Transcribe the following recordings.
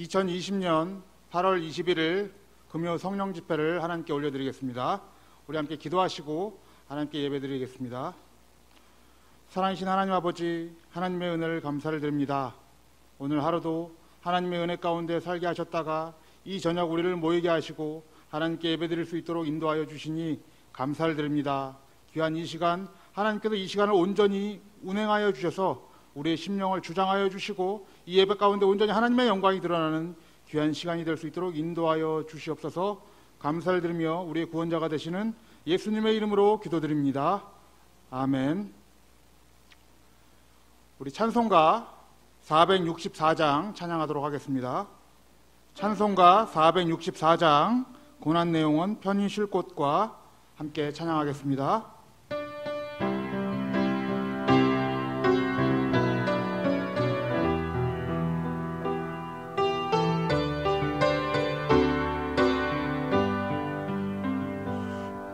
2020년 8월 21일 금요 성령 집회를 하나님께 올려드리겠습니다. 우리 함께 기도하시고 하나님께 예배드리겠습니다. 사랑하신 하나님 아버지, 하나님의 은혜를 감사를 드립니다. 오늘 하루도 하나님의 은혜 가운데 살게 하셨다가 이 저녁 우리를 모이게 하시고 하나님께 예배드릴 수 있도록 인도하여 주시니 감사를 드립니다. 귀한 이 시간, 하나님께서 이 시간을 온전히 운행하여 주셔서 우리의 심령을 주장하여 주시고 이 예배 가운데 온전히 하나님의 영광이 드러나는 귀한 시간이 될 수 있도록 인도하여 주시옵소서. 감사를 드리며 우리의 구원자가 되시는 예수님의 이름으로 기도드립니다. 아멘. 우리 찬송가 464장 찬양하도록 하겠습니다. 찬송가 464장 고난 내용은 편히 쉴 곳과 함께 찬양하겠습니다.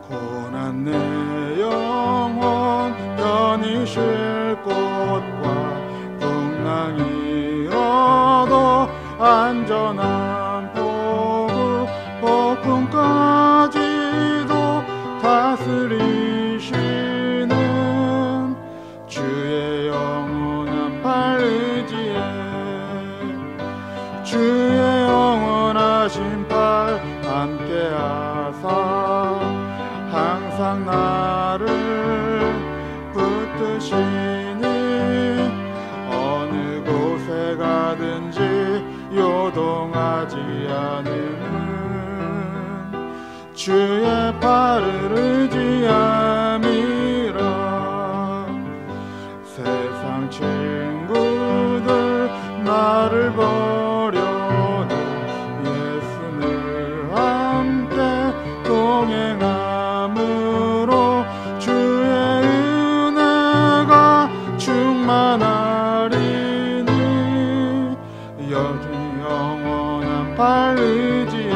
고난 내 영혼 편히 쉴 곳과 풍랑이 얻어 안전한 포구 폭풍까지도 다스리시는 주의 영원한 팔 의지에 주의 영원하신 팔 함께하사 항상 나를 붙드시니 어느 곳에 가든지 요동하지 않으면 주의 팔을 의지함이라. 세상 친구들 나를 버려도 예수를 함께 동행함으로 주의 은혜가 충만하리니 여전히 영원한 팔 의지에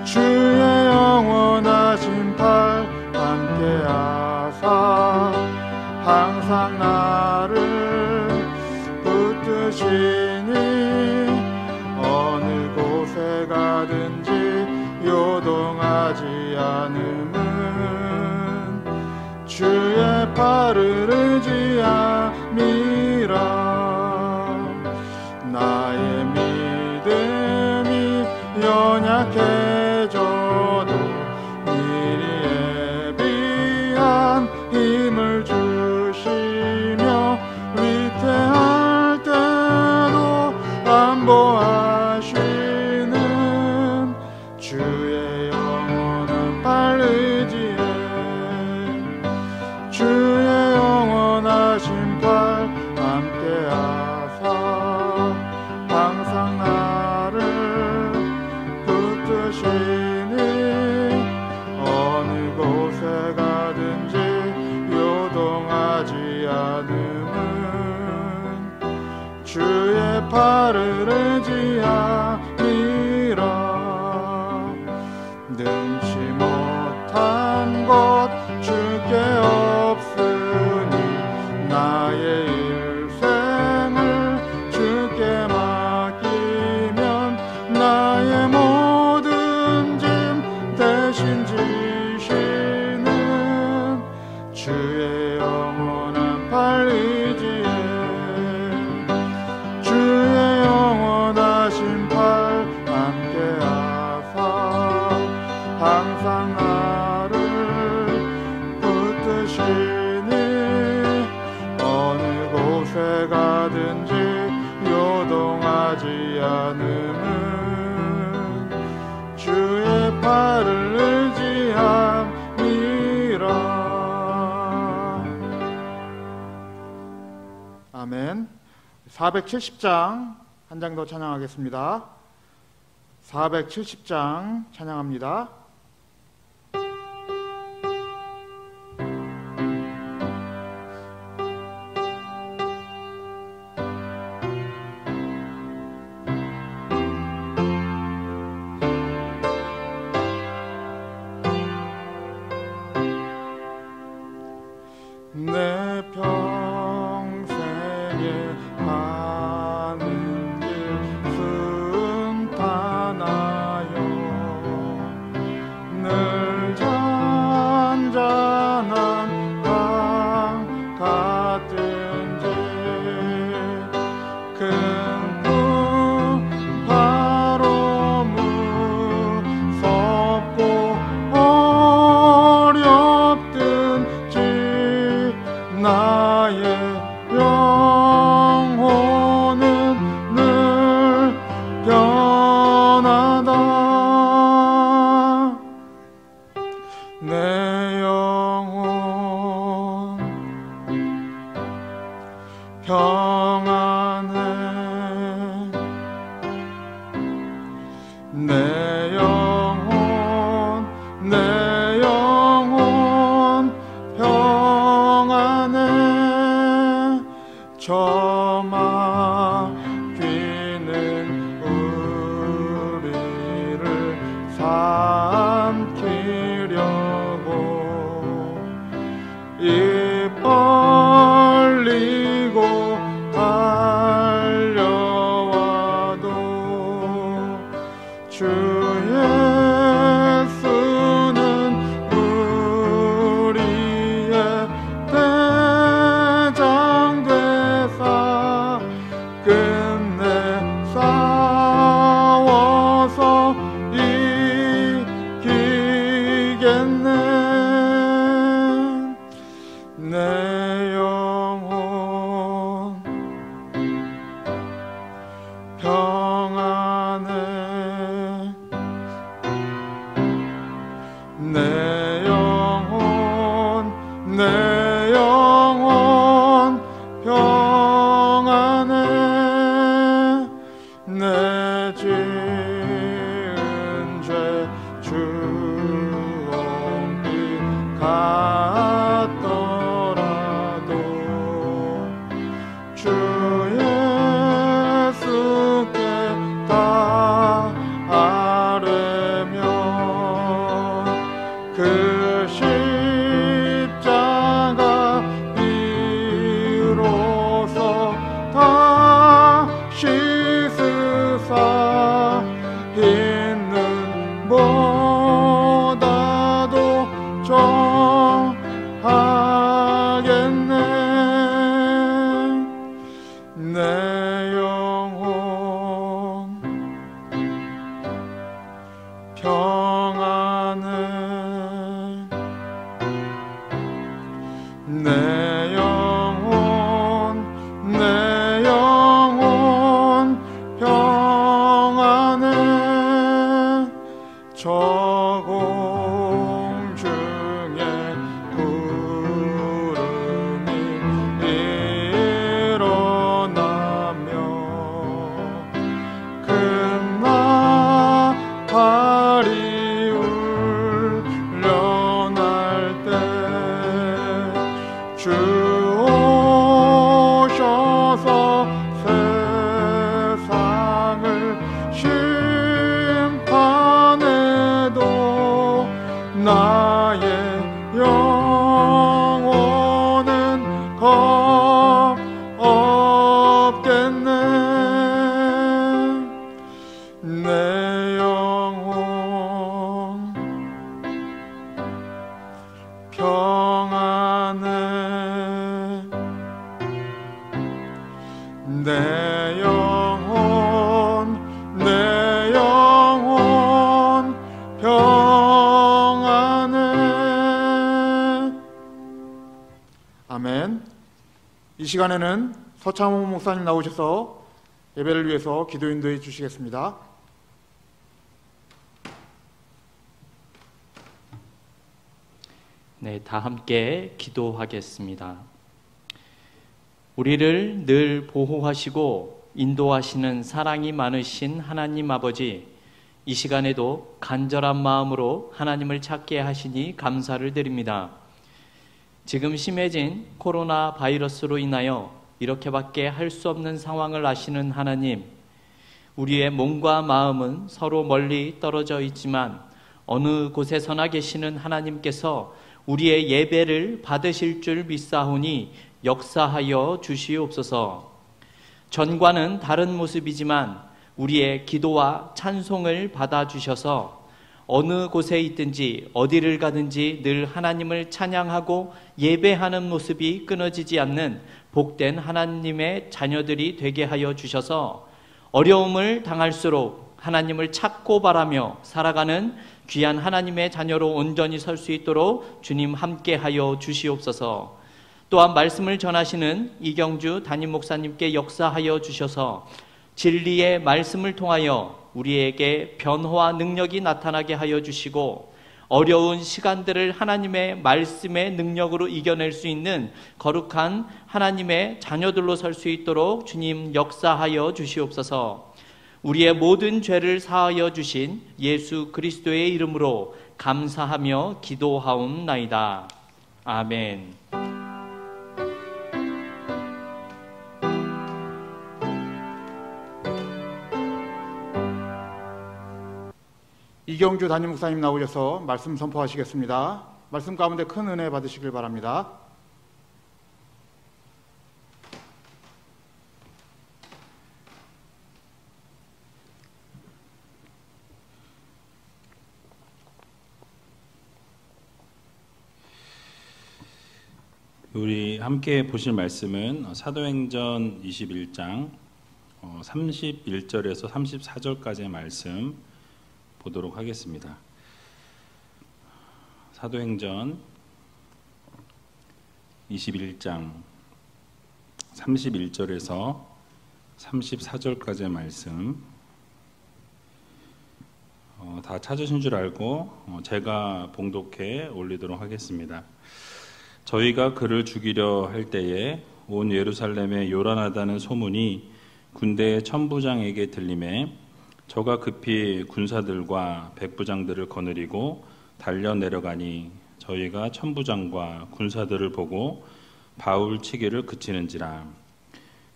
주의 영원하신 팔 함께하사 항상 나를 붙드시니 어느 곳에 가든지 요동하지 않으면 주의 팔을 의지함이라. 나의 믿음이 연약해져도 미리 예비한 힘을 주시며 위태할 때도 안보하시는 주의 영원한 팔 의지에 주의 영원하신 팔 함께하사 항상 나를 붙드시니 어느 곳에 가든지 요동하지 않으면 주의 팔을 의지함이라. 능치 못한 것 주께 없으니 나의 일생을 주께 맡기면 나의 모든 짐 대신 지시는 주의 영원한 팔 의지에 주의 영원하신 팔 함께하사 항상 나를 붙드시니 어느 곳에 가든지 요동하지 않으면 주의 팔을 의지함이라. 아멘. 470장 한 장 더 찬양하겠습니다. 470장 찬양합니다. 내 평생에 가는 길 내 영혼 평안해. 내 영혼 평안해. 저 맡기는 우리를 삼키려고 입 벌리고 달려와도 주 예수는 우리의 대장 되사 끝내 싸워서 이기겠네. 내 영혼 평안해. 내 영혼 평안해. 내 지은 죄 주홍빛 같더라도 주 예수께 다 아뢰면 그 십자가 비로소 다시 쓰사 흰 눈보다도 정하겠네. 내 영혼 평안해. 내 영혼 평안해. 저 공중에 구름이 일어나며 큰 나팔이 울려날 때 주 오셔서 세상을 심판해도 나의 영혼은 겁 없겠네. 내 영혼 평안해. 내 영혼 평안해. 아멘. 이 시간에는 서창호 목사님 나오셔서 예배를 위해서 기도 인도해 주시겠습니다. 네, 다 함께 기도하겠습니다. 우리를 늘 보호하시고 인도하시는 사랑이 많으신 하나님 아버지, 이 시간에도 간절한 마음으로 하나님을 찾게 하시니 감사를 드립니다. 지금 심해진 코로나 바이러스로 인하여 이렇게밖에 할 수 없는 상황을 아시는 하나님, 우리의 몸과 마음은 서로 멀리 떨어져 있지만 어느 곳에서나 계시는 하나님께서 우리의 예배를 받으실 줄 믿사오니 역사하여 주시옵소서. 전과는 다른 모습이지만 우리의 기도와 찬송을 받아주셔서 어느 곳에 있든지 어디를 가든지 늘 하나님을 찬양하고 예배하는 모습이 끊어지지 않는 복된 하나님의 자녀들이 되게 하여 주셔서 어려움을 당할수록 하나님을 찾고 바라며 살아가는 귀한 하나님의 자녀로 온전히 설 수 있도록 주님 함께하여 주시옵소서. 또한 말씀을 전하시는 이경주 담임 목사님께 역사하여 주셔서 진리의 말씀을 통하여 우리에게 변화와 능력이 나타나게 하여 주시고 어려운 시간들을 하나님의 말씀의 능력으로 이겨낼 수 있는 거룩한 하나님의 자녀들로 설 수 있도록 주님 역사하여 주시옵소서. 우리의 모든 죄를 사하여 주신 예수 그리스도의 이름으로 감사하며 기도하옵나이다. 아멘. 이경주 담임 목사님 나오셔서 말씀 선포하시겠습니다. 말씀 가운데 큰 은혜 받으시길 바랍니다. 우리 함께 보실 말씀은 사도행전 21장 31절에서 34절까지의 말씀 보도록 하겠습니다. 사도행전 21장 31절에서 34절까지의 말씀 다 찾으신 줄 알고 제가 봉독해 올리도록 하겠습니다. 저희가 그를 죽이려 할 때에 온 예루살렘에 요란하다는 소문이 군대의 천부장에게 들리매 저가 급히 군사들과 백부장들을 거느리고 달려 내려가니 저희가 천부장과 군사들을 보고 바울 치기를 그치는지라.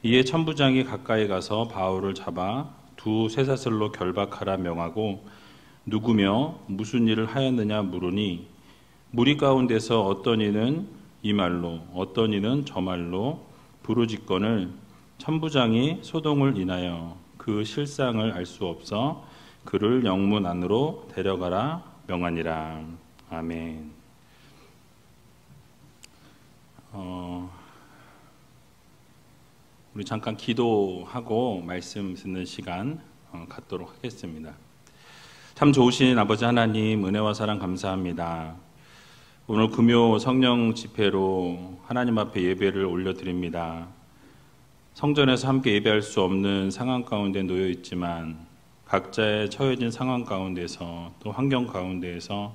이에 천부장이 가까이 가서 바울을 잡아 두 쇠사슬로 결박하라 명하고 누구며 무슨 일을 하였느냐 물으니 무리 가운데서 어떤 이는 이 말로 어떤 이는 저 말로 부르짖건을 천부장이 소동을 인하여 그 실상을 알 수 없어 그를 영문 안으로 데려가라 명하니라. 아멘. 우리 잠깐 기도하고 말씀 듣는 시간 갖도록 하겠습니다. 참 좋으신 아버지 하나님, 은혜와 사랑 감사합니다. 오늘 금요 성령 집회로 하나님 앞에 예배를 올려드립니다. 성전에서 함께 예배할 수 없는 상황 가운데 놓여 있지만 각자의 처해진 상황 가운데서 또 환경 가운데에서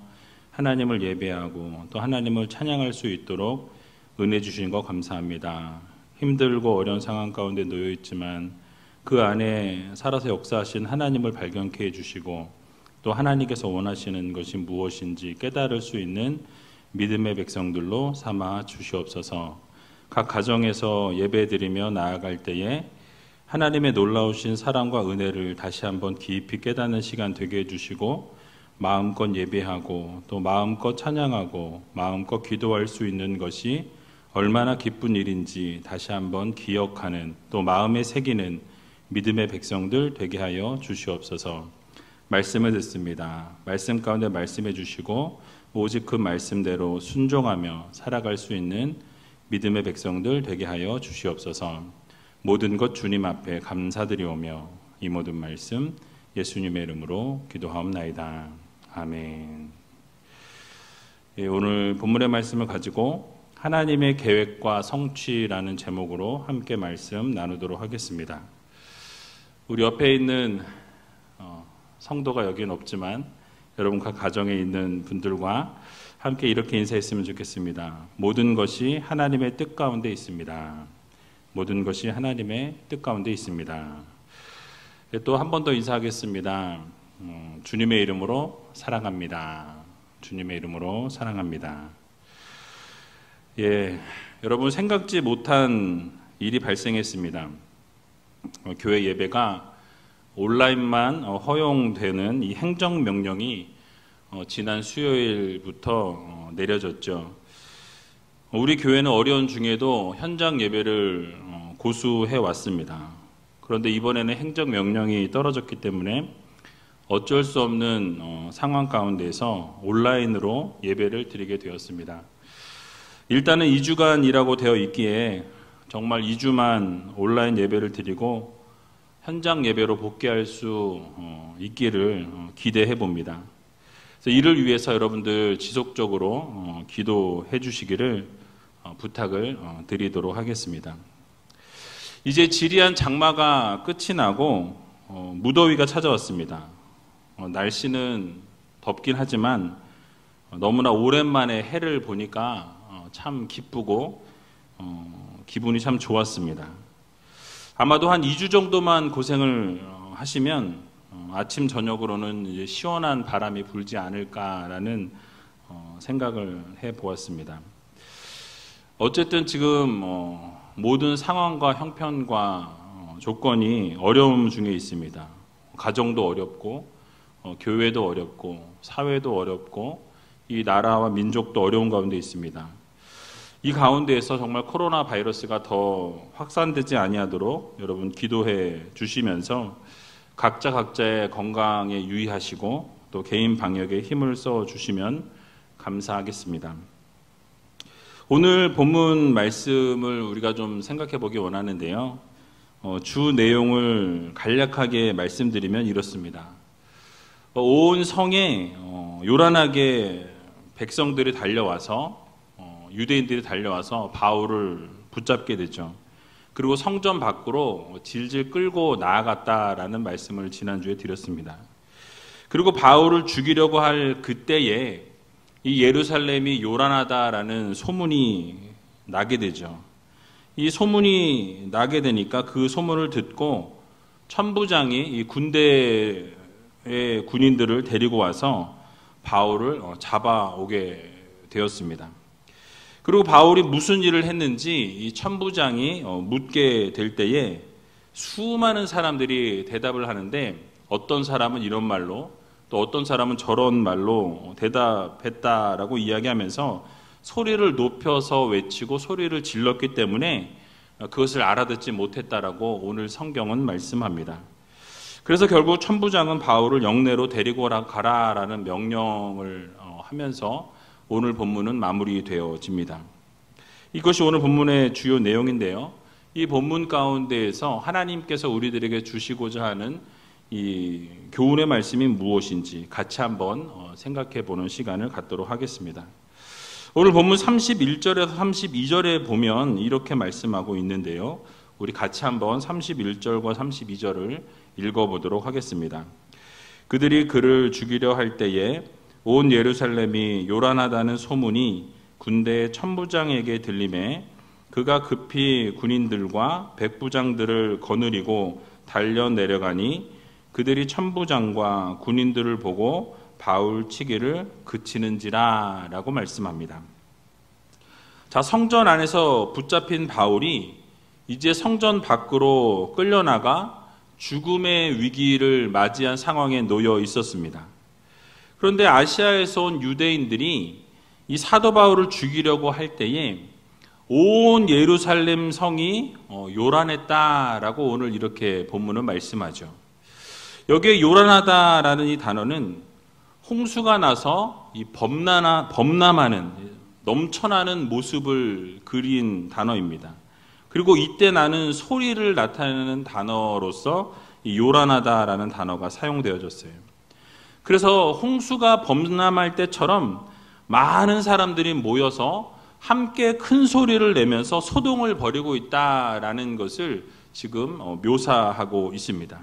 하나님을 예배하고 또 하나님을 찬양할 수 있도록 은혜 주신 것 감사합니다. 힘들고 어려운 상황 가운데 놓여 있지만 그 안에 살아서 역사하신 하나님을 발견케 해주시고 또 하나님께서 원하시는 것이 무엇인지 깨달을 수 있는 믿음의 백성들로 삼아 주시옵소서. 각 가정에서 예배드리며 나아갈 때에 하나님의 놀라우신 사랑과 은혜를 다시 한번 깊이 깨닫는 시간 되게 해주시고 마음껏 예배하고 또 마음껏 찬양하고 마음껏 기도할 수 있는 것이 얼마나 기쁜 일인지 다시 한번 기억하는 또 마음에 새기는 믿음의 백성들 되게 하여 주시옵소서. 말씀을 듣습니다. 말씀 가운데 말씀해 주시고 오직 그 말씀대로 순종하며 살아갈 수 있는 믿음의 백성들 되게 하여 주시옵소서. 모든 것 주님 앞에 감사드리오며 이 모든 말씀 예수님의 이름으로 기도하옵나이다. 아멘. 오늘 본문의 말씀을 가지고 하나님의 계획과 성취라는 제목으로 함께 말씀 나누도록 하겠습니다. 우리 옆에 있는 성도가 여기는 없지만 여러분 각 가정에 있는 분들과 함께 이렇게 인사했으면 좋겠습니다. 모든 것이 하나님의 뜻 가운데 있습니다. 모든 것이 하나님의 뜻 가운데 있습니다. 또 한 번 더 인사하겠습니다. 주님의 이름으로 사랑합니다. 주님의 이름으로 사랑합니다. 여러분 생각지 못한 일이 발생했습니다. 교회 예배가 온라인만 허용되는 이 행정명령이 지난 수요일부터 내려졌죠. 우리 교회는 어려운 중에도 현장 예배를 고수해 왔습니다. 그런데 이번에는 행정명령이 떨어졌기 때문에 어쩔 수 없는 상황 가운데서 온라인으로 예배를 드리게 되었습니다. 일단은 2주간이라고 되어 있기에 정말 2주만 온라인 예배를 드리고 현장 예배로 복귀할 수 있기를 기대해 봅니다. 그래서 이를 위해서 여러분들 지속적으로 기도해 주시기를 부탁을 드리도록 하겠습니다. 이제 지리한 장마가 끝이 나고 무더위가 찾아왔습니다. 날씨는 덥긴 하지만 너무나 오랜만에 해를 보니까 참 기쁘고 기분이 참 좋았습니다. 아마도 한 2주 정도만 고생을 하시면 아침 저녁으로는 이제 시원한 바람이 불지 않을까라는 생각을 해보았습니다. 어쨌든 지금 모든 상황과 형편과 조건이 어려움 중에 있습니다. 가정도 어렵고 교회도 어렵고 사회도 어렵고 이 나라와 민족도 어려운 가운데 있습니다. 이 가운데에서 정말 코로나 바이러스가 더 확산되지 아니하도록 여러분 기도해 주시면서 각자의 건강에 유의하시고 또 개인 방역에 힘을 써 주시면 감사하겠습니다. 오늘 본문 말씀을 우리가 좀 생각해 보기 원하는데요. 주 내용을 간략하게 말씀드리면 이렇습니다. 온 성에 요란하게 백성들이 달려와서 유대인들이 달려와서 바울을 붙잡게 되죠. 그리고 성전 밖으로 질질 끌고 나아갔다라는 말씀을 지난주에 드렸습니다. 그리고 바울을 죽이려고 할 그때에 이 예루살렘이 요란하다라는 소문이 나게 되죠. 이 소문이 나게 되니까 그 소문을 듣고 천부장이 이 군대의 군인들을 데리고 와서 바울을 잡아오게 되었습니다. 그리고 바울이 무슨 일을 했는지 이 천부장이 묻게 될 때에 수많은 사람들이 대답을 하는데 어떤 사람은 이런 말로 또 어떤 사람은 저런 말로 대답했다라고 이야기하면서 소리를 높여서 외치고 소리를 질렀기 때문에 그것을 알아듣지 못했다라고 오늘 성경은 말씀합니다. 그래서 결국 천부장은 바울을 영내로 데리고 가라라는 명령을 하면서 오늘 본문은 마무리되어집니다. 이것이 오늘 본문의 주요 내용인데요. 이 본문 가운데에서 하나님께서 우리들에게 주시고자 하는 이 교훈의 말씀이 무엇인지 같이 한번 생각해 보는 시간을 갖도록 하겠습니다. 오늘 본문 31절에서 32절에 보면 이렇게 말씀하고 있는데요. 우리 같이 한번 31절과 32절을 읽어보도록 하겠습니다. 그들이 그를 죽이려 할 때에 온 예루살렘이 요란하다는 소문이 군대의 천부장에게 들림에 그가 급히 군인들과 백부장들을 거느리고 달려 내려가니 그들이 천부장과 군인들을 보고 바울 치기를 그치는지라 라고 말씀합니다. 자, 성전 안에서 붙잡힌 바울이 이제 성전 밖으로 끌려나가 죽음의 위기를 맞이한 상황에 놓여 있었습니다. 그런데 아시아에서 온 유대인들이 이 사도 바울을 죽이려고 할 때에 온 예루살렘 성이 요란했다라고 오늘 이렇게 본문은 말씀하죠. 여기에 요란하다라는 이 단어는 홍수가 나서 이 범람하는 넘쳐나는 모습을 그린 단어입니다. 그리고 이때 나는 소리를 나타내는 단어로서 이 요란하다라는 단어가 사용되어졌어요. 그래서 홍수가 범람할 때처럼 많은 사람들이 모여서 함께 큰 소리를 내면서 소동을 벌이고 있다라는 것을 지금 묘사하고 있습니다.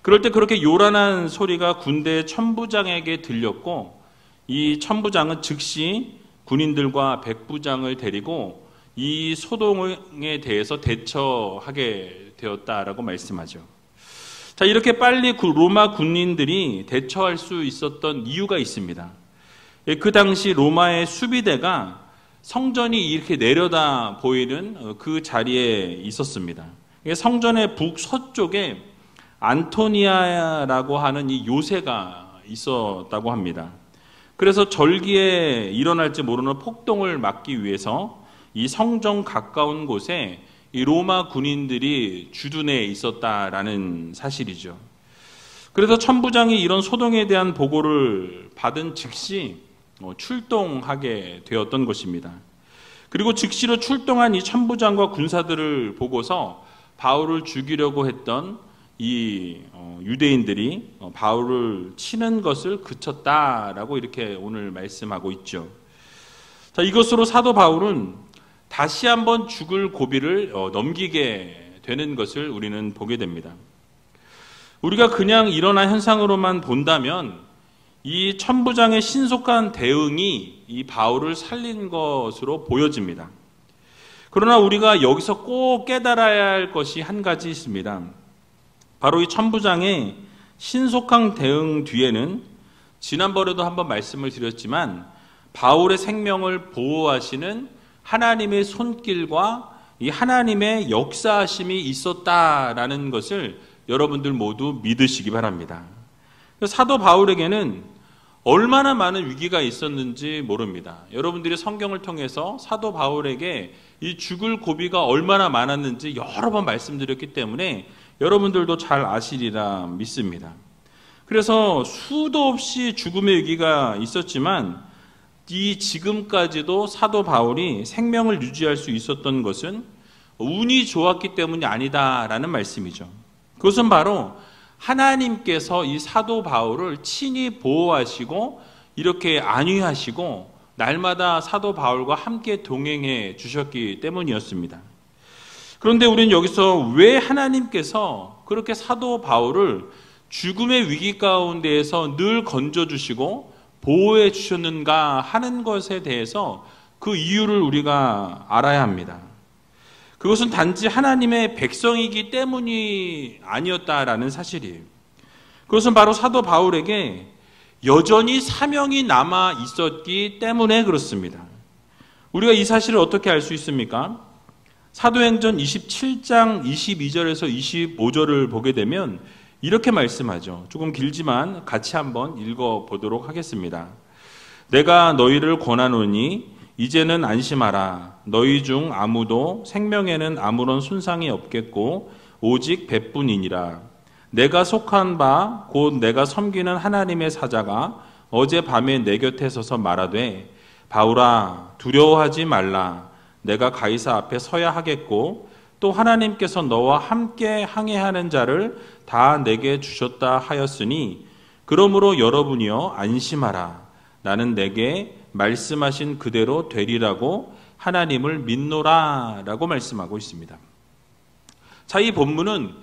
그럴 때 그렇게 요란한 소리가 군대의 천부장에게 들렸고 이 천부장은 즉시 군인들과 백부장을 데리고 이 소동에 대해서 대처하게 되었다라고 말씀하죠. 자, 이렇게 빨리 로마 군인들이 대처할 수 있었던 이유가 있습니다. 그 당시 로마의 수비대가 성전이 이렇게 내려다 보이는 그 자리에 있었습니다. 성전의 북서쪽에 안토니아라고 하는 이 요새가 있었다고 합니다. 그래서 절기에 일어날지 모르는 폭동을 막기 위해서 이 성전 가까운 곳에 이 로마 군인들이 주둔해 있었다라는 사실이죠. 그래서 천부장이 이런 소동에 대한 보고를 받은 즉시 출동하게 되었던 것입니다. 그리고 즉시로 출동한 이 천부장과 군사들을 보고서 바울을 죽이려고 했던 이 유대인들이 바울을 치는 것을 그쳤다라고 이렇게 오늘 말씀하고 있죠. 자, 이것으로 사도 바울은 다시 한번 죽을 고비를 넘기게 되는 것을 우리는 보게 됩니다. 우리가 그냥 일어난 현상으로만 본다면 이 천부장의 신속한 대응이 이 바울을 살린 것으로 보여집니다. 그러나 우리가 여기서 꼭 깨달아야 할 것이 한 가지 있습니다. 바로 이 천부장의 신속한 대응 뒤에는 지난번에도 한번 말씀을 드렸지만 바울의 생명을 보호하시는 하나님의 손길과 이 하나님의 역사하심이 있었다라는 것을 여러분들 모두 믿으시기 바랍니다. 사도 바울에게는 얼마나 많은 위기가 있었는지 모릅니다. 여러분들이 성경을 통해서 사도 바울에게 이 죽을 고비가 얼마나 많았는지 여러 번 말씀드렸기 때문에 여러분들도 잘 아시리라 믿습니다. 그래서 수도 없이 죽음의 위기가 있었지만 이 지금까지도 사도 바울이 생명을 유지할 수 있었던 것은 운이 좋았기 때문이 아니다라는 말씀이죠. 그것은 바로 하나님께서 이 사도 바울을 친히 보호하시고 이렇게 안위하시고 날마다 사도 바울과 함께 동행해 주셨기 때문이었습니다. 그런데 우리는 여기서 왜 하나님께서 그렇게 사도 바울을 죽음의 위기 가운데에서 늘 건져주시고 보호해 주셨는가 하는 것에 대해서 그 이유를 우리가 알아야 합니다. 그것은 단지 하나님의 백성이기 때문이 아니었다라는 사실이에요. 그것은 바로 사도 바울에게 여전히 사명이 남아 있었기 때문에 그렇습니다. 우리가 이 사실을 어떻게 알 수 있습니까? 사도행전 27장 22절에서 25절을 보게 되면 이렇게 말씀하죠. 조금 길지만 같이 한번 읽어보도록 하겠습니다. 내가 너희를 권하노니 이제는 안심하라. 너희 중 아무도 생명에는 아무런 손상이 없겠고 오직 배뿐이니라. 내가 속한 바 곧 내가 섬기는 하나님의 사자가 어젯밤에 내 곁에 서서 말하되 바울아 두려워하지 말라. 내가 가이사 앞에 서야 하겠고 또 하나님께서 너와 함께 항해하는 자를 다 내게 주셨다 하였으니 그러므로 여러분이여 안심하라. 나는 내게 말씀하신 그대로 되리라고 하나님을 믿노라 라고 말씀하고 있습니다. 자, 이 본문은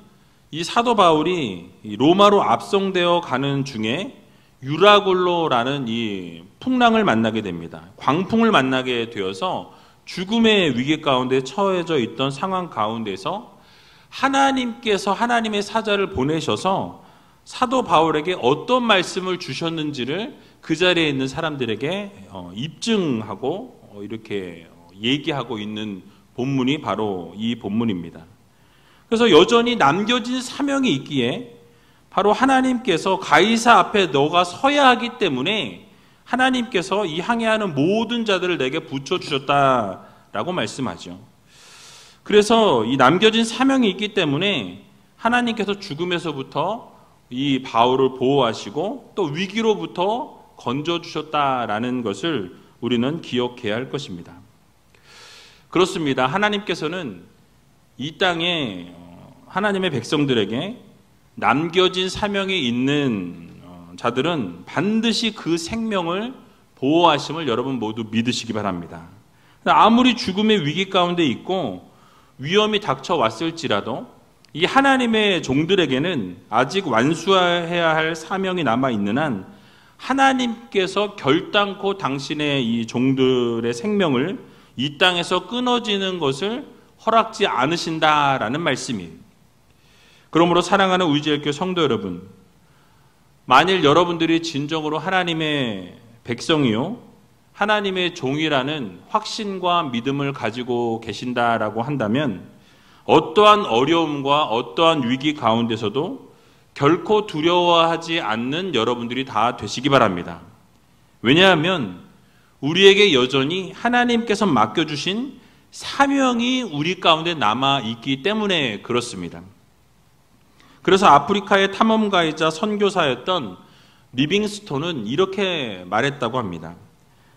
이 사도 바울이 로마로 압송되어 가는 중에 유라굴로라는 이 풍랑을 만나게 됩니다. 광풍을 만나게 되어서 죽음의 위기 가운데 처해져 있던 상황 가운데서 하나님께서 하나님의 사자를 보내셔서 사도 바울에게 어떤 말씀을 주셨는지를 그 자리에 있는 사람들에게 입증하고 이렇게 얘기하고 있는 본문이 바로 이 본문입니다. 그래서 여전히 남겨진 사명이 있기에 바로 하나님께서 가이사 앞에 너가 서야 하기 때문에 하나님께서 이 항해하는 모든 자들을 내게 붙여주셨다라고 말씀하죠. 그래서 이 남겨진 사명이 있기 때문에 하나님께서 죽음에서부터 이 바울을 보호하시고 또 위기로부터 건져주셨다라는 것을 우리는 기억해야 할 것입니다. 그렇습니다. 하나님께서는 이 땅에 하나님의 백성들에게 남겨진 사명이 있는 자들은 반드시 그 생명을 보호하심을 여러분 모두 믿으시기 바랍니다. 아무리 죽음의 위기 가운데 있고 위험이 닥쳐왔을지라도 이 하나님의 종들에게는 아직 완수해야 할 사명이 남아있는 한 하나님께서 결단코 당신의 이 종들의 생명을 이 땅에서 끊어지는 것을 허락지 않으신다라는 말씀이에요. 그러므로 사랑하는 우리지엘교 성도 여러분, 만일 여러분들이 진정으로 하나님의 백성이요 하나님의 종이라는 확신과 믿음을 가지고 계신다라고 한다면 어떠한 어려움과 어떠한 위기 가운데서도 결코 두려워하지 않는 여러분들이 다 되시기 바랍니다. 왜냐하면 우리에게 여전히 하나님께서 맡겨주신 사명이 우리 가운데 남아있기 때문에 그렇습니다. 그래서 아프리카의 탐험가이자 선교사였던 리빙스톤은 이렇게 말했다고 합니다.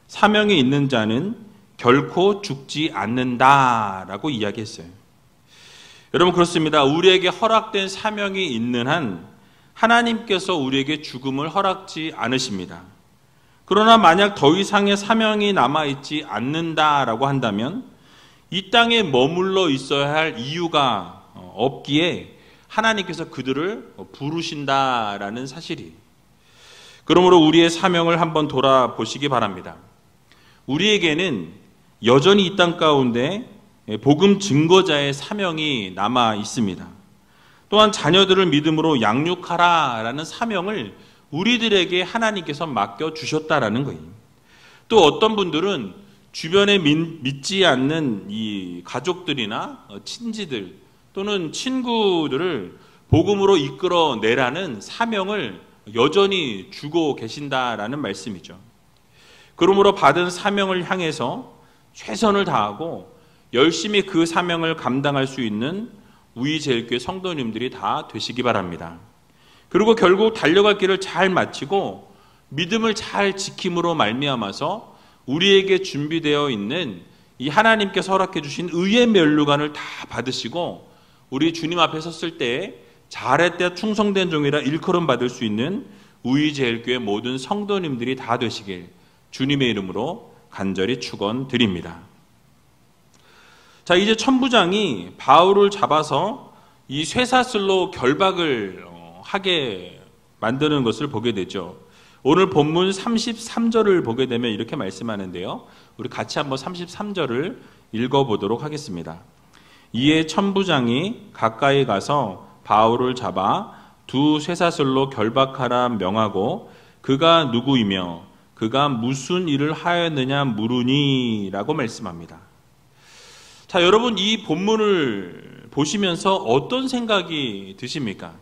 사명이 있는 자는 결코 죽지 않는다라고 이야기했어요. 여러분 그렇습니다. 우리에게 허락된 사명이 있는 한 하나님께서 우리에게 죽음을 허락지 않으십니다. 그러나 만약 더 이상의 사명이 남아있지 않는다라고 한다면 이 땅에 머물러 있어야 할 이유가 없기에 하나님께서 그들을 부르신다라는 사실이. 그러므로 우리의 사명을 한번 돌아보시기 바랍니다. 우리에게는 여전히 이 땅 가운데 복음 증거자의 사명이 남아 있습니다. 또한 자녀들을 믿음으로 양육하라라는 사명을 우리들에게 하나님께서 맡겨주셨다라는 거예요. 또 어떤 분들은 주변에 믿지 않는 이 가족들이나 친지들 또는 친구들을 복음으로 이끌어내라는 사명을 여전히 주고 계신다라는 말씀이죠. 그러므로 받은 사명을 향해서 최선을 다하고 열심히 그 사명을 감당할 수 있는 우이제일교회 성도님들이 다 되시기 바랍니다. 그리고 결국 달려갈 길을 잘 마치고 믿음을 잘 지킴으로 말미암아서 우리에게 준비되어 있는 이 하나님께서 허락해 주신 의의 면류관을 다 받으시고 우리 주님 앞에 섰을 때 잘했다 충성된 종이라 일컬음 받을 수 있는 우이제일교회 모든 성도님들이 다 되시길 주님의 이름으로 간절히 축원드립니다. 자, 이제 천부장이 바울을 잡아서 이 쇠사슬로 결박을 하게 만드는 것을 보게 되죠. 오늘 본문 33절을 보게 되면 이렇게 말씀하는데요. 우리 같이 한번 33절을 읽어보도록 하겠습니다. 이에 천부장이 가까이 가서 바울을 잡아 두 쇠사슬로 결박하라 명하고 그가 누구이며 그가 무슨 일을 하였느냐 물으니 라고 말씀합니다. 자, 여러분 이 본문을 보시면서 어떤 생각이 드십니까?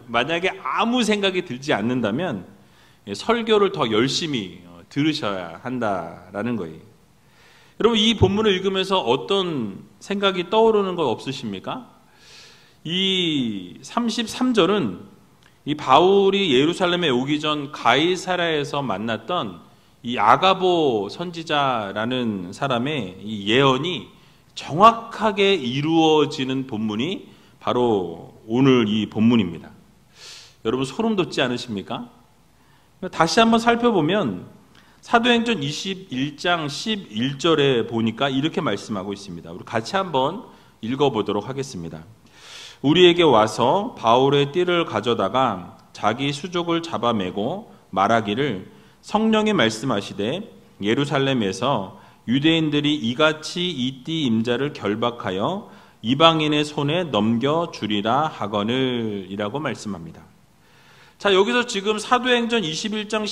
만약에 아무 생각이 들지 않는다면 설교를 더 열심히 들으셔야 한다라는 거예요. 여러분 이 본문을 읽으면서 어떤 생각이 떠오르는 거 없으십니까? 이 33절은 이 바울이 예루살렘에 오기 전 가이사랴에서 만났던 이 아가보 선지자라는 사람의 이 예언이 정확하게 이루어지는 본문이 바로 오늘 이 본문입니다. 여러분 소름 돋지 않으십니까? 다시 한번 살펴보면 사도행전 21장 11절에 보니까 이렇게 말씀하고 있습니다. 우리 같이 한번 읽어보도록 하겠습니다. 우리에게 와서 바울의 띠를 가져다가 자기 수족을 잡아매고 말하기를 성령이 말씀하시되 예루살렘에서 유대인들이 이같이 이 띠 임자를 결박하여 이방인의 손에 넘겨주리라 하거늘 이라고 말씀합니다. 자, 여기서 지금 사도행전 21장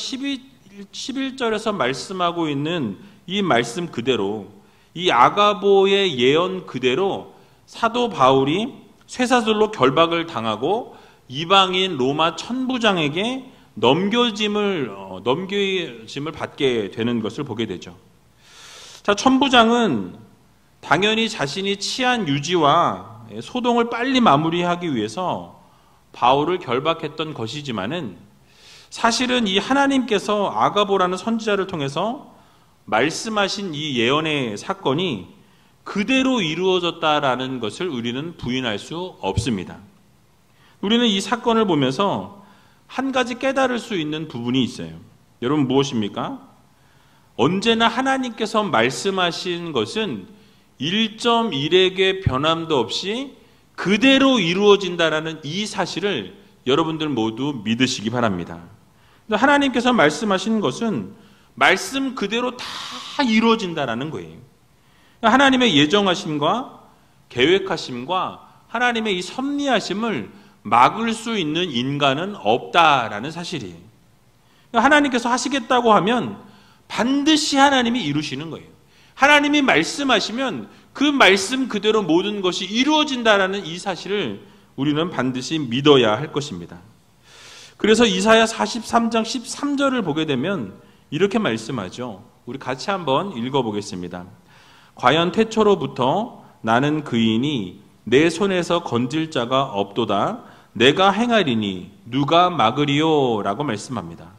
11절에서 말씀하고 있는 이 말씀 그대로 이 아가보의 예언 그대로 사도 바울이 쇠사슬로 결박을 당하고 이방인 로마 천부장에게 넘겨짐을 받게 되는 것을 보게 되죠. 자, 천부장은 당연히 자신이 치안 유지와 소동을 빨리 마무리하기 위해서 바울을 결박했던 것이지만은 사실은 이 하나님께서 아가보라는 선지자를 통해서 말씀하신 이 예언의 사건이 그대로 이루어졌다라는 것을 우리는 부인할 수 없습니다. 우리는 이 사건을 보면서 한 가지 깨달을 수 있는 부분이 있어요. 여러분 무엇입니까? 언제나 하나님께서 말씀하신 것은 1.1액의 변함도 없이 그대로 이루어진다라는 이 사실을 여러분들 모두 믿으시기 바랍니다. 하나님께서 말씀하신 것은 말씀 그대로 다 이루어진다라는 거예요. 하나님의 예정하심과 계획하심과 하나님의 이 섭리하심을 막을 수 있는 인간은 없다라는 사실이에요. 하나님께서 하시겠다고 하면 반드시 하나님이 이루시는 거예요. 하나님이 말씀하시면 그 말씀 그대로 모든 것이 이루어진다라는 이 사실을 우리는 반드시 믿어야 할 것입니다. 그래서 이사야 43장 13절을 보게 되면 이렇게 말씀하죠. 우리 같이 한번 읽어보겠습니다. 과연 태초로부터 나는 그이니 내 손에서 건질 자가 없도다. 내가 행하리니 누가 막으리요? 라고 말씀합니다.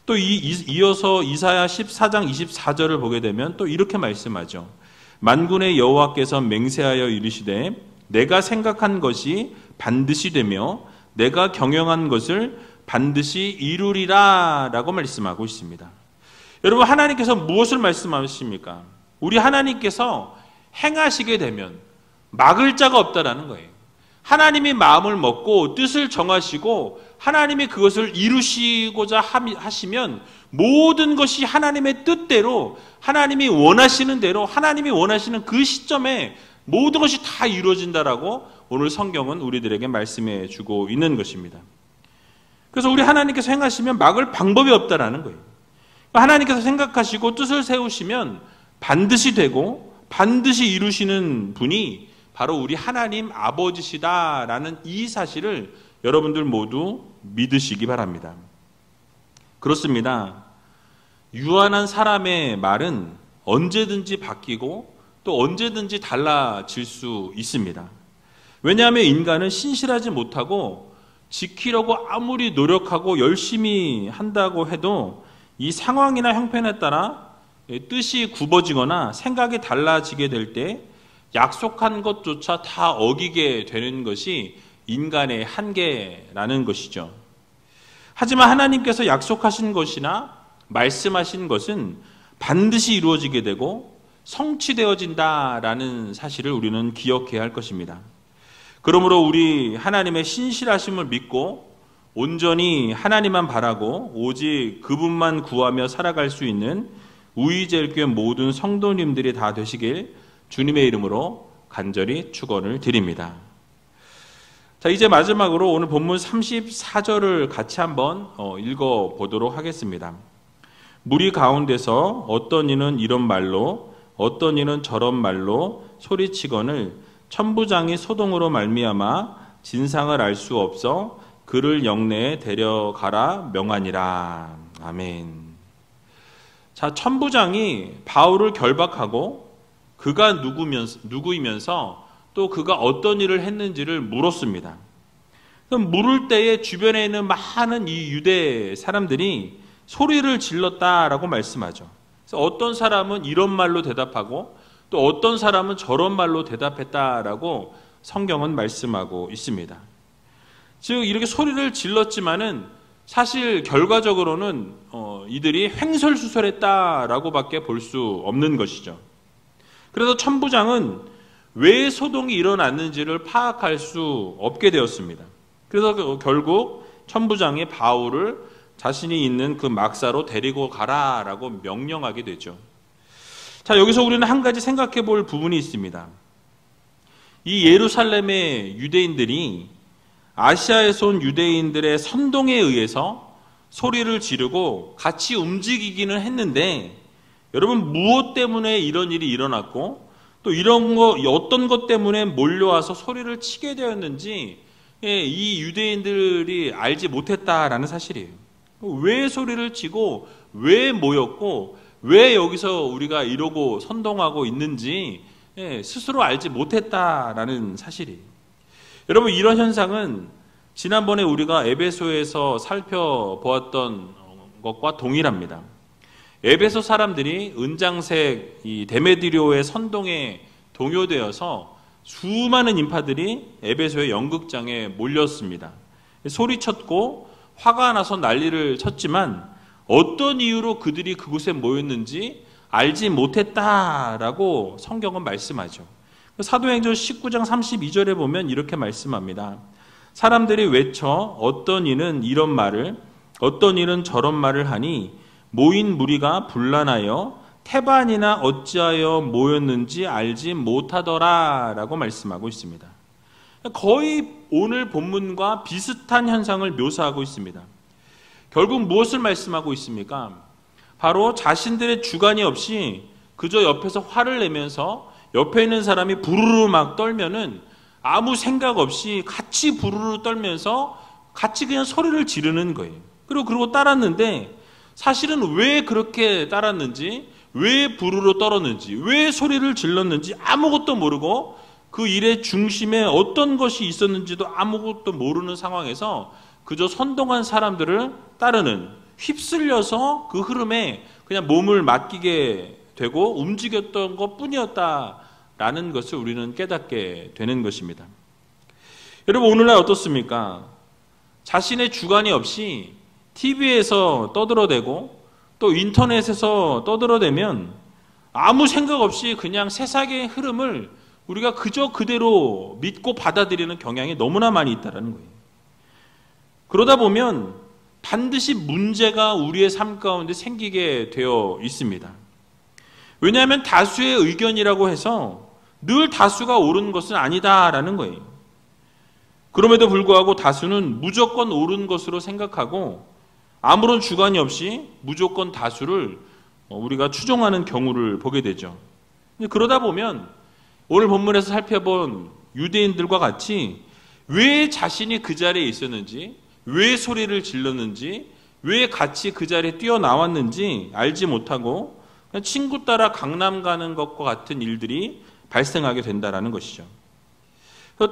또 이어서 이사야 14장 24절을 보게 되면 또 이렇게 말씀하죠. 만군의 여호와께서 맹세하여 이르시되 내가 생각한 것이 반드시 되며 내가 경영한 것을 반드시 이루리라 라고 말씀하고 있습니다. 여러분 하나님께서 무엇을 말씀하십니까? 우리 하나님께서 행하시게 되면 막을 자가 없다라는 거예요. 하나님이 마음을 먹고 뜻을 정하시고 하나님이 그것을 이루시고자 하시면 모든 것이 하나님의 뜻대로, 하나님이 원하시는 대로, 하나님이 원하시는 그 시점에 모든 것이 다 이루어진다라고 오늘 성경은 우리들에게 말씀해 주고 있는 것입니다. 그래서 우리 하나님께서 행하시면 막을 방법이 없다라는 거예요. 하나님께서 생각하시고 뜻을 세우시면 반드시 되고 반드시 이루시는 분이 바로 우리 하나님 아버지시다라는 이 사실을 여러분들 모두 믿으시기 바랍니다. 그렇습니다. 유한한 사람의 말은 언제든지 바뀌고 또 언제든지 달라질 수 있습니다. 왜냐하면 인간은 신실하지 못하고 지키려고 아무리 노력하고 열심히 한다고 해도 이 상황이나 형편에 따라 뜻이 굽어지거나 생각이 달라지게 될 때 약속한 것조차 다 어기게 되는 것이 인간의 한계라는 것이죠. 하지만 하나님께서 약속하신 것이나 말씀하신 것은 반드시 이루어지게 되고 성취되어진다라는 사실을 우리는 기억해야 할 것입니다. 그러므로 우리 하나님의 신실하심을 믿고 온전히 하나님만 바라고 오직 그분만 구하며 살아갈 수 있는 우이제일교회 모든 성도님들이 다 되시길 주님의 이름으로 간절히 축원을 드립니다. 자, 이제 마지막으로 오늘 본문 34절을 같이 한번 읽어보도록 하겠습니다. 무리 가운데서 어떤 이는 이런 말로 어떤 이는 저런 말로 소리치거늘 천부장이 소동으로 말미암아 진상을 알 수 없어 그를 영내에 데려가라 명하니라. 아멘. 자, 천부장이 바울을 결박하고 그가 누구이면서 또 그가 어떤 일을 했는지를 물었습니다. 그럼 물을 때에 주변에 있는 많은 이 유대 사람들이 소리를 질렀다라고 말씀하죠. 그래서 어떤 사람은 이런 말로 대답하고 또 어떤 사람은 저런 말로 대답했다라고 성경은 말씀하고 있습니다. 즉 이렇게 소리를 질렀지만은 사실 결과적으로는 이들이 횡설수설했다라고밖에 볼 수 없는 것이죠. 그래서 천부장은 왜 소동이 일어났는지를 파악할 수 없게 되었습니다. 그래서 결국 천부장이 바울을 자신이 있는 그 막사로 데리고 가라라고 명령하게 되죠. 자, 여기서 우리는 한 가지 생각해 볼 부분이 있습니다. 이 예루살렘의 유대인들이 아시아에서 온 유대인들의 선동에 의해서 소리를 지르고 같이 움직이기는 했는데 여러분 무엇 때문에 이런 일이 일어났고 또 이런 거 어떤 것 때문에 몰려와서 소리를 치게 되었는지 이 유대인들이 알지 못했다라는 사실이에요. 왜 소리를 치고 왜 모였고 왜 여기서 우리가 이러고 선동하고 있는지 스스로 알지 못했다라는 사실이에요. 여러분 이런 현상은 지난번에 우리가 에베소에서 살펴보았던 것과 동일합니다. 에베소 사람들이 은장색 이 데메드리오의 선동에 동요되어서 수많은 인파들이 에베소의 연극장에 몰렸습니다. 소리쳤고 화가 나서 난리를 쳤지만 어떤 이유로 그들이 그곳에 모였는지 알지 못했다라고 성경은 말씀하죠. 사도행전 19장 32절에 보면 이렇게 말씀합니다. 사람들이 외쳐 어떤 이는 이런 말을 어떤 이는 저런 말을 하니 모인 무리가 분란하여 태반이나 어찌하여 모였는지 알지 못하더라라고 말씀하고 있습니다. 거의 오늘 본문과 비슷한 현상을 묘사하고 있습니다. 결국 무엇을 말씀하고 있습니까? 바로 자신들의 주관이 없이 그저 옆에서 화를 내면서 옆에 있는 사람이 부르르 막 떨면은 아무 생각 없이 같이 부르르 떨면서 같이 그냥 소리를 지르는 거예요. 그리고 따랐는데 사실은 왜 그렇게 따랐는지, 왜 부르르 떨었는지, 왜 소리를 질렀는지 아무것도 모르고 그 일의 중심에 어떤 것이 있었는지도 아무것도 모르는 상황에서 그저 선동한 사람들을 따르는, 휩쓸려서 그 흐름에 그냥 몸을 맡기게 되고 움직였던 것 뿐이었다라는 것을 우리는 깨닫게 되는 것입니다. 여러분 오늘날 어떻습니까? 자신의 주관이 없이 TV에서 떠들어대고 또 인터넷에서 떠들어대면 아무 생각 없이 그냥 세상의 흐름을 우리가 그저 그대로 믿고 받아들이는 경향이 너무나 많이 있다는 거예요. 그러다 보면 반드시 문제가 우리의 삶 가운데 생기게 되어 있습니다. 왜냐하면 다수의 의견이라고 해서 늘 다수가 옳은 것은 아니다라는 거예요. 그럼에도 불구하고 다수는 무조건 옳은 것으로 생각하고 아무런 주관이 없이 무조건 다수를 우리가 추종하는 경우를 보게 되죠. 그러다 보면 오늘 본문에서 살펴본 유대인들과 같이 왜 자신이 그 자리에 있었는지, 왜 소리를 질렀는지, 왜 같이 그 자리에 뛰어나왔는지 알지 못하고 그냥 친구 따라 강남 가는 것과 같은 일들이 발생하게 된다는 것이죠.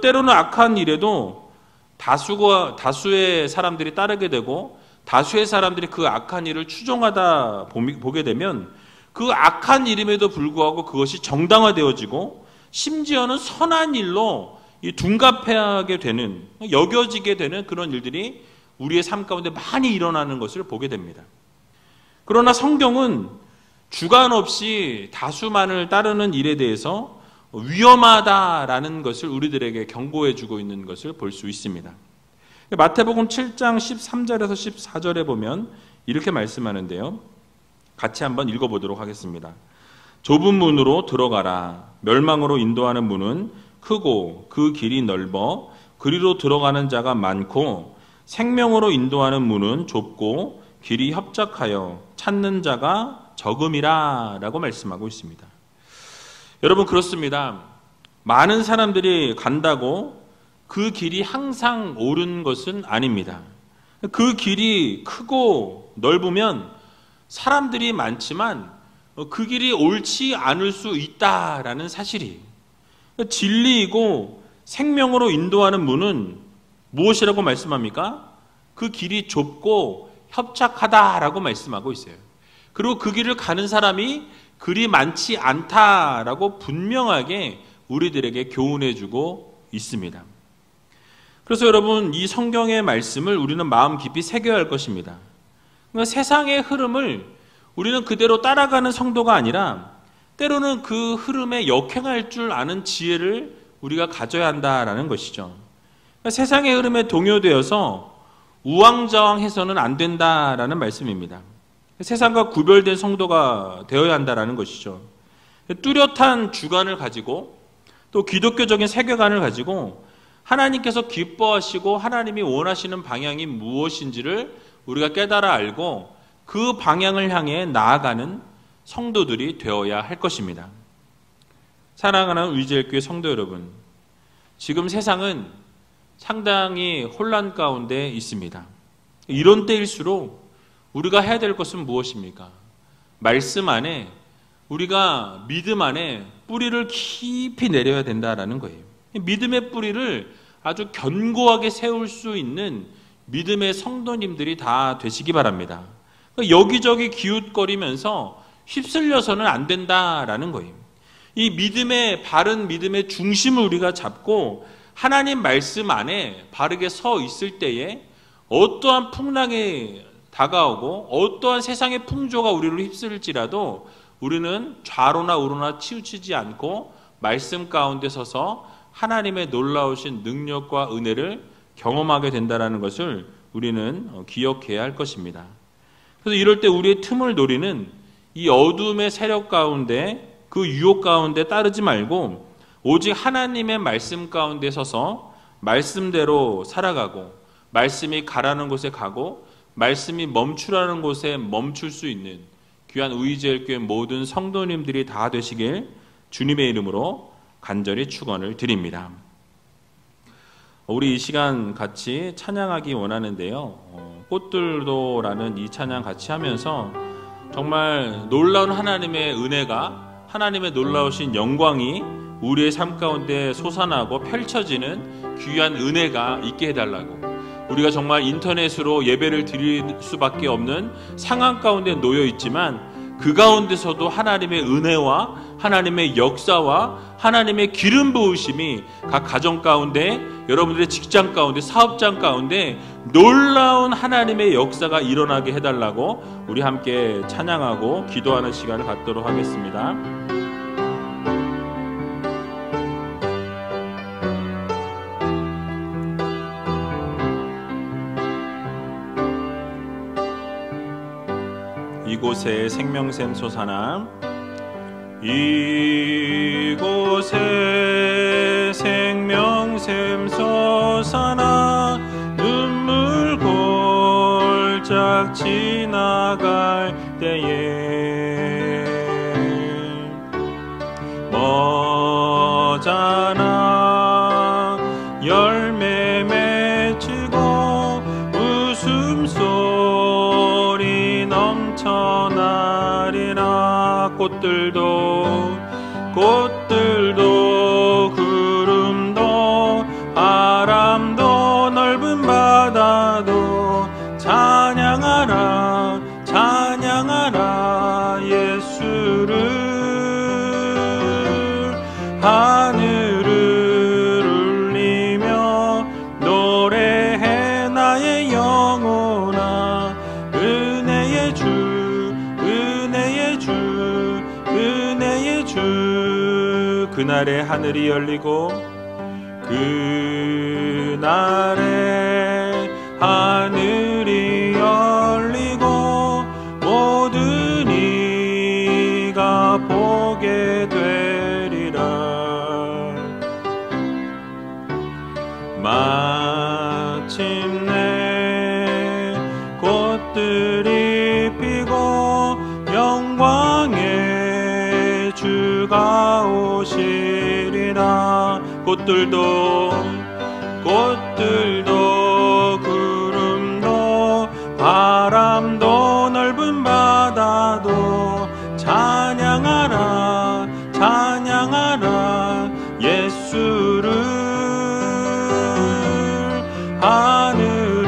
때로는 악한 일에도 다수의 사람들이 따르게 되고 다수의 사람들이 그 악한 일을 추종하다 보게 되면 그 악한 일임에도 불구하고 그것이 정당화되어지고 심지어는 선한 일로 둔갑하게 되는, 여겨지게 되는 그런 일들이 우리의 삶 가운데 많이 일어나는 것을 보게 됩니다. 그러나 성경은 주관 없이 다수만을 따르는 일에 대해서 위험하다라는 것을 우리들에게 경고해 주고 있는 것을 볼 수 있습니다. 마태복음 7장 13절에서 14절에 보면 이렇게 말씀하는데요. 같이 한번 읽어보도록 하겠습니다. 좁은 문으로 들어가라. 멸망으로 인도하는 문은 크고 그 길이 넓어 그리로 들어가는 자가 많고 생명으로 인도하는 문은 좁고 길이 협착하여 찾는 자가 적음이라 라고 말씀하고 있습니다. 여러분 그렇습니다. 많은 사람들이 간다고 그 길이 항상 옳은 것은 아닙니다. 그 길이 크고 넓으면 사람들이 많지만 그 길이 옳지 않을 수 있다라는 사실이, 진리이고 생명으로 인도하는 문은 무엇이라고 말씀합니까? 그 길이 좁고 협착하다라고 말씀하고 있어요. 그리고 그 길을 가는 사람이 그리 많지 않다라고 분명하게 우리들에게 교훈해주고 있습니다. 그래서 여러분 이 성경의 말씀을 우리는 마음 깊이 새겨야 할 것입니다. 그러니까 세상의 흐름을 우리는 그대로 따라가는 성도가 아니라 때로는 그 흐름에 역행할 줄 아는 지혜를 우리가 가져야 한다라는 것이죠. 그러니까 세상의 흐름에 동요되어서 우왕좌왕해서는 안 된다라는 말씀입니다. 세상과 구별된 성도가 되어야 한다라는 것이죠. 뚜렷한 주관을 가지고 또 기독교적인 세계관을 가지고 하나님께서 기뻐하시고 하나님이 원하시는 방향이 무엇인지를 우리가 깨달아 알고 그 방향을 향해 나아가는 성도들이 되어야 할 것입니다. 사랑하는 위즈엘교회 성도 여러분, 지금 세상은 상당히 혼란 가운데 있습니다. 이런 때일수록 우리가 해야 될 것은 무엇입니까? 말씀 안에, 우리가 믿음 안에 뿌리를 깊이 내려야 된다라는 거예요. 믿음의 뿌리를 아주 견고하게 세울 수 있는 믿음의 성도님들이 다 되시기 바랍니다. 여기저기 기웃거리면서 휩쓸려서는 안 된다라는 거예요. 이 믿음의, 바른 믿음의 중심을 우리가 잡고 하나님 말씀 안에 바르게 서 있을 때에 어떠한 풍랑이 다가오고 어떠한 세상의 풍조가 우리를 휩쓸지라도 우리는 좌로나 우로나 치우치지 않고 말씀 가운데 서서 하나님의 놀라우신 능력과 은혜를 경험하게 된다는 것을 우리는 기억해야 할 것입니다. 그래서 이럴 때 우리의 틈을 노리는 이 어둠의 세력 가운데, 그 유혹 가운데 따르지 말고 오직 하나님의 말씀 가운데 서서 말씀대로 살아가고 말씀이 가라는 곳에 가고 말씀이 멈추라는 곳에 멈출 수 있는 귀한 우이제일교회 모든 성도님들이 다 되시길 주님의 이름으로 간절히 축원을 드립니다. 우리 이 시간 같이 찬양하기 원하는데요. 꽃들도라는 이 찬양 같이 하면서 정말 놀라운 하나님의 은혜가, 하나님의 놀라우신 영광이 우리의 삶 가운데 솟아나고 펼쳐지는 귀한 은혜가 있게 해달라고, 우리가 정말 인터넷으로 예배를 드릴 수밖에 없는 상황 가운데 놓여 있지만 그 가운데서도 하나님의 은혜와 하나님의 역사와 하나님의 기름 부으심이 각 가정 가운데, 여러분들의 직장 가운데, 사업장 가운데 놀라운 하나님의 역사가 일어나게 해달라고 우리 함께 찬양하고 기도하는 시간을 갖도록 하겠습니다. 이곳에 생명샘 솟아나 이곳에 생명샘 솟아나 눈물 골짝 지나갈 때에 머잖아 열매 맺히고 웃음소리 넘쳐나리라 꽃들도 구름도 바람도 넓은 바다도 찬양하라 찬양하라 예수를 하늘을 울리며 노래해 나의 영혼아 은혜의 주 은혜의 주 은혜의 주 그날에 하늘이 열리고 그날에 하늘이 열리고 모든 이가 보게 되리라 마침내 꽃들이 피고 영광의 주가 오시리라 꽃들도 구름도 바람도 넓은 바다도 찬양하라 찬양하라 예수를 하늘을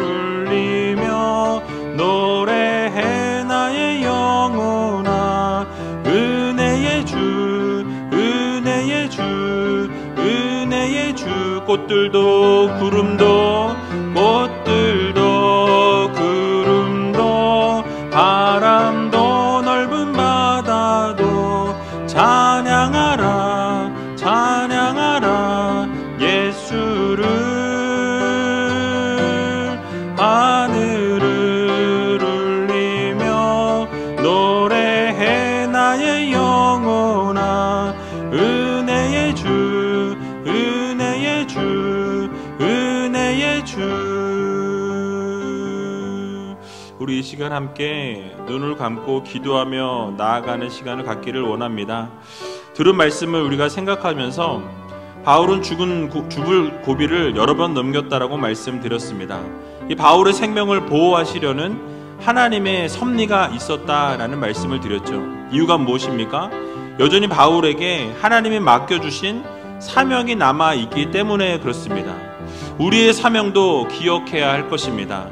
울리며 노래해 나의 영혼아 은혜의 주 은혜의 주 은혜의 주 꽃들도 구름도 바람도 넓은 바다도 찬양하라 찬양하라 예수를 하늘을 울리며 노래해 나의 영혼아 은혜의 주 은혜의 주 은혜의 주 우리 이 시간 함께 눈을 감고 기도하며 나아가는 시간을 갖기를 원합니다. 들은 말씀을 우리가 생각하면서 바울은 죽을 고비를 여러 번 넘겼다라고 말씀드렸습니다. 이 바울의 생명을 보호하시려는 하나님의 섭리가 있었다라는 말씀을 드렸죠. 이유가 무엇입니까? 여전히 바울에게 하나님이 맡겨주신 사명이 남아있기 때문에 그렇습니다. 우리의 사명도 기억해야 할 것입니다.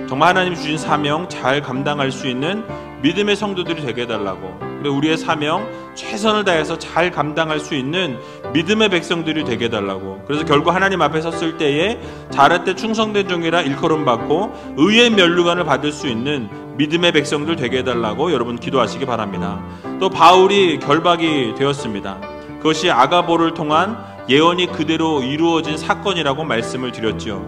정말 하나님 주신 사명 잘 감당할 수 있는 믿음의 성도들이 되게 해달라고, 그리고 우리의 사명 최선을 다해서 잘 감당할 수 있는 믿음의 백성들이 되게 해달라고. 그래서 결국 하나님 앞에 섰을 때에 잘할 때 충성된 종이라 일컬음 받고 의의 면류관을 받을 수 있는 믿음의 백성들 되게 해달라고 여러분 기도하시기 바랍니다. 또 바울이 결박이 되었습니다. 그것이 아가보를 통한 예언이 그대로 이루어진 사건이라고 말씀을 드렸죠.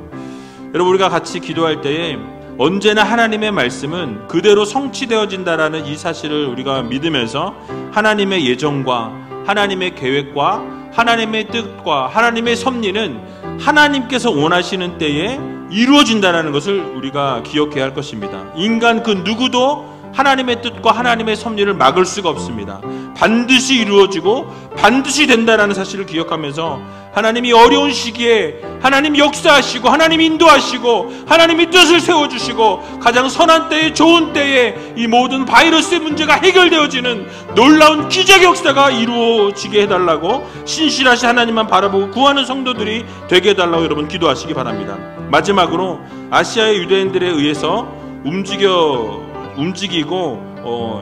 여러분 우리가 같이 기도할 때에 언제나 하나님의 말씀은 그대로 성취되어진다라는 이 사실을 우리가 믿으면서 하나님의 예정과 하나님의 계획과 하나님의 뜻과 하나님의 섭리는 하나님께서 원하시는 때에 이루어진다는 것을 우리가 기억해야 할 것입니다. 인간 그 누구도 하나님의 뜻과 하나님의 섭리를 막을 수가 없습니다. 반드시 이루어지고 반드시 된다는 사실을 기억하면서 하나님이 어려운 시기에 하나님 역사하시고 하나님 인도하시고 하나님이 뜻을 세워주시고 가장 선한 때에 좋은 때에 이 모든 바이러스의 문제가 해결되어지는 놀라운 기적 역사가 이루어지게 해달라고 신실하신 하나님만 바라보고 구하는 성도들이 되게 해달라고 여러분 기도하시기 바랍니다. 마지막으로 아시아의 유대인들에 의해서 움직이고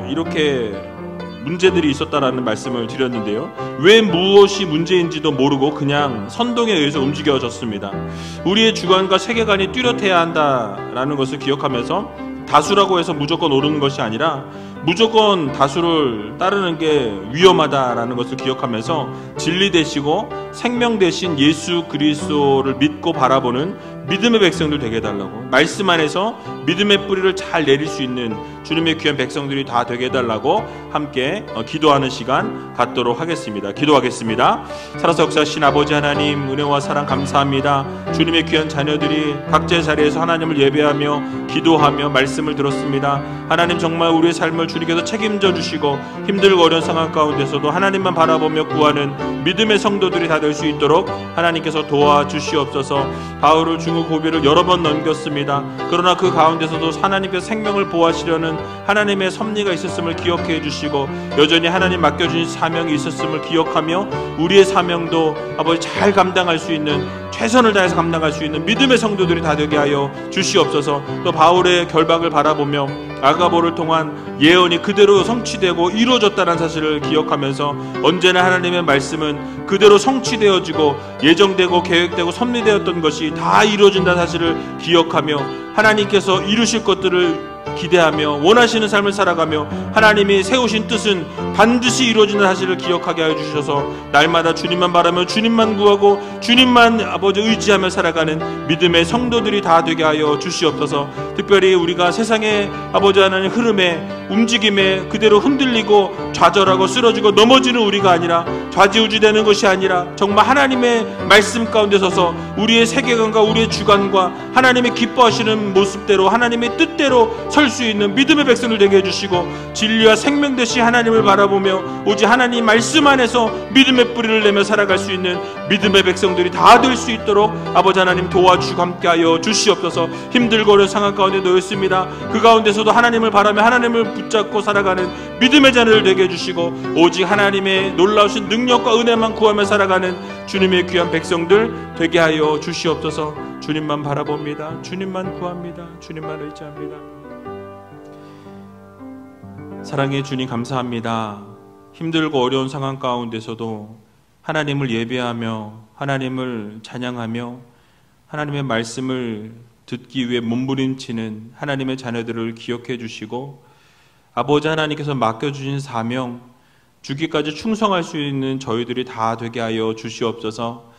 이렇게 문제들이 있었다라는 말씀을 드렸는데요. 왜 무엇이 문제인지도 모르고 그냥 선동에 의해서 움직여졌습니다. 우리의 주관과 세계관이 뚜렷해야 한다라는 것을 기억하면서 다수라고 해서 무조건 옳은 것이 아니라 무조건 다수를 따르는 게 위험하다라는 것을 기억하면서 진리 되시고 생명 되신 예수 그리스도를 믿고 바라보는 믿음의 백성들 되게 해달라고, 말씀 안에서 믿음의 뿌리를 잘 내릴 수 있는 주님의 귀한 백성들이 다 되게 해달라고 함께 기도하는 시간 갖도록 하겠습니다. 기도하겠습니다. 살아서 역사하신 아버지 하나님, 은혜와 사랑 감사합니다. 주님의 귀한 자녀들이 각자의 자리에서 하나님을 예배하며 기도하며 말씀을 들었습니다. 하나님, 정말 우리의 삶을 주님께서 책임져 주시고 힘들고 어려운 상황 가운데서도 하나님만 바라보며 구하는 믿음의 성도들이 다 될 수 있도록 하나님께서 도와주시옵소서. 바울을 중후 고비를 여러 번 넘겼습니다. 그러나 그 가운데서도 하나님께서 생명을 보호하시려는 하나님의 섭리가 있었음을 기억해 주시고 여전히 하나님 맡겨주신 사명이 있었음을 기억하며 우리의 사명도 아버지 잘 감당할 수 있는, 최선을 다해서 감당할 수 있는 믿음의 성도들이 다 되게 하여 주시옵소서. 또 바울의 결박을 바라보며 아가보를 통한 예언이 그대로 성취되고 이루어졌다는 사실을 기억하면서 언제나 하나님의 말씀은 그대로 성취되어지고 예정되고 계획되고 섭리되었던 것이 다 이루어진다는 사실을 기억하며 하나님께서 이루실 것들을 기대하며 원하시는 삶을 살아가며 하나님이 세우신 뜻은 반드시 이루어지는 사실을 기억하게 하여 주셔서 날마다 주님만 바라며 주님만 구하고 주님만 아버지 의지하며 살아가는 믿음의 성도들이 다 되게 하여 주시옵소서. 특별히 우리가 세상의 아버지 하나님 흐름에 움직임에 그대로 흔들리고 좌절하고 쓰러지고 넘어지는 우리가 아니라 좌지우지되는 것이 아니라 정말 하나님의 말씀 가운데 서서 우리의 세계관과 우리의 주관과 하나님의 기뻐하시는 모습대로 하나님의 뜻대로 설 수 있는 믿음의 백성들 되게 해주시고 진리와 생명 되시 하나님을 바라보며 오직 하나님 말씀 안에서 믿음의 뿌리를 내며 살아갈 수 있는 믿음의 백성들이 다 될 수 있도록 아버지 하나님 도와주시고 함께하여 주시옵소서. 힘들고 어려운 상황 가운데 놓였습니다. 그 가운데서도 하나님을 바라며 하나님을 붙잡고 살아가는 믿음의 자녀를 되게 해주시고 오직 하나님의 놀라우신 능력과 은혜만 구하며 살아가는 주님의 귀한 백성들 되게 하여 주시옵소서. 주님만 바라봅니다. 주님만 구합니다. 주님만 의지합니다. 사랑의 주님 감사합니다. 힘들고 어려운 상황 가운데서도 하나님을 예배하며 하나님을 찬양하며 하나님의 말씀을 듣기 위해 몸부림치는 하나님의 자녀들을 기억해 주시고 아버지 하나님께서 맡겨주신 사명 주기까지 충성할 수 있는 저희들이 다 되게 하여 주시옵소서.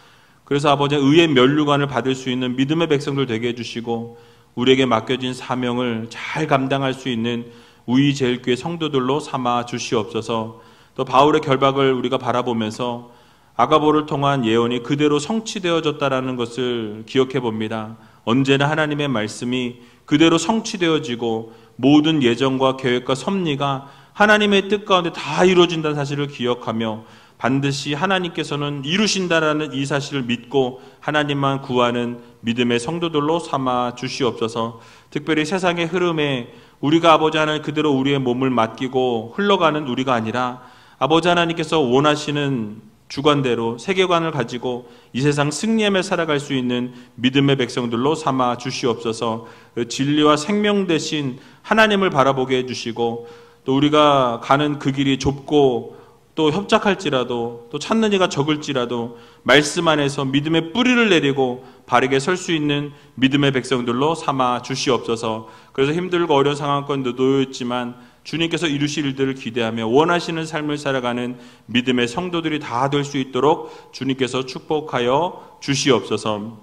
그래서 아버지 의의 면류관을 받을 수 있는 믿음의 백성들 되게 해주시고 우리에게 맡겨진 사명을 잘 감당할 수 있는 우이제일교회 성도들로 삼아 주시옵소서. 또 바울의 결박을 우리가 바라보면서 아가보를 통한 예언이 그대로 성취되어졌다라는 것을 기억해 봅니다. 언제나 하나님의 말씀이 그대로 성취되어지고 모든 예정과 계획과 섭리가 하나님의 뜻 가운데 다 이루어진다는 사실을 기억하며 반드시 하나님께서는 이루신다라는 이 사실을 믿고 하나님만 구하는 믿음의 성도들로 삼아 주시옵소서. 특별히 세상의 흐름에 우리가 아버지 하나님 그대로 우리의 몸을 맡기고 흘러가는 우리가 아니라 아버지 하나님께서 원하시는 주관대로 세계관을 가지고 이 세상 승리하며 살아갈 수 있는 믿음의 백성들로 삼아 주시옵소서. 진리와 생명 되신 하나님을 바라보게 해주시고 또 우리가 가는 그 길이 좁고 또 협착할지라도 또 찾는 이가 적을지라도 말씀 안에서 믿음의 뿌리를 내리고 바르게 설 수 있는 믿음의 백성들로 삼아 주시옵소서. 그래서 힘들고 어려운 상황 가운데 놓여있지만 주님께서 이루실 일들을 기대하며 원하시는 삶을 살아가는 믿음의 성도들이 다 될 수 있도록 주님께서 축복하여 주시옵소서.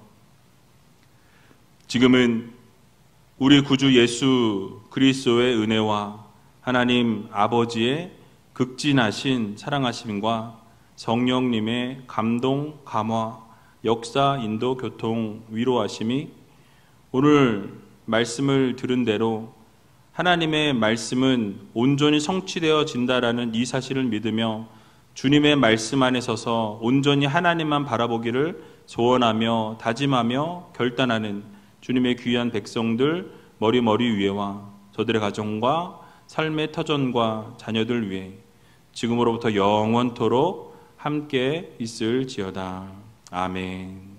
지금은 우리 구주 예수 그리스도의 은혜와 하나님 아버지의 극진하신 사랑하심과 성령님의 감동, 감화, 역사, 인도, 교통, 위로하심이 오늘 말씀을 들은 대로 하나님의 말씀은 온전히 성취되어진다라는 이 사실을 믿으며 주님의 말씀 안에 서서 온전히 하나님만 바라보기를 소원하며 다짐하며 결단하는 주님의 귀한 백성들 머리 위에와 저들의 가정과 삶의 터전과 자녀들 위해 지금으로부터 영원토록 함께 있을지어다. 아멘.